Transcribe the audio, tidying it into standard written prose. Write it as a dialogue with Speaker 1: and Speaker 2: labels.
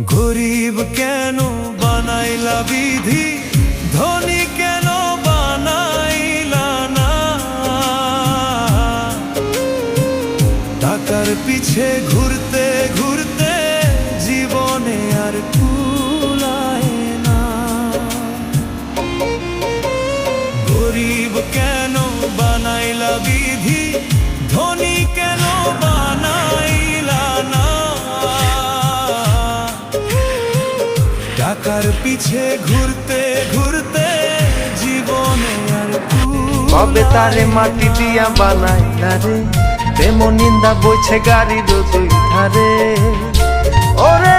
Speaker 1: গরিব কেন বানাইলা বিধি, ধনী কেন বানাইলা না? টাকার পিছে ঘুরতে ঘুরতে জীবনে আর কুলায় না। গরিব কেন বানাইলা বিধি, ধনী কেন বানাইলা না? টাকার পিছে ঘুরতে ঘুরতে জীবনে আর
Speaker 2: কবে তারে মাটি দিয়া বানাইলা রে, তেমন নিন্দা বইছে গাড়ির দুই ধারে। ওরে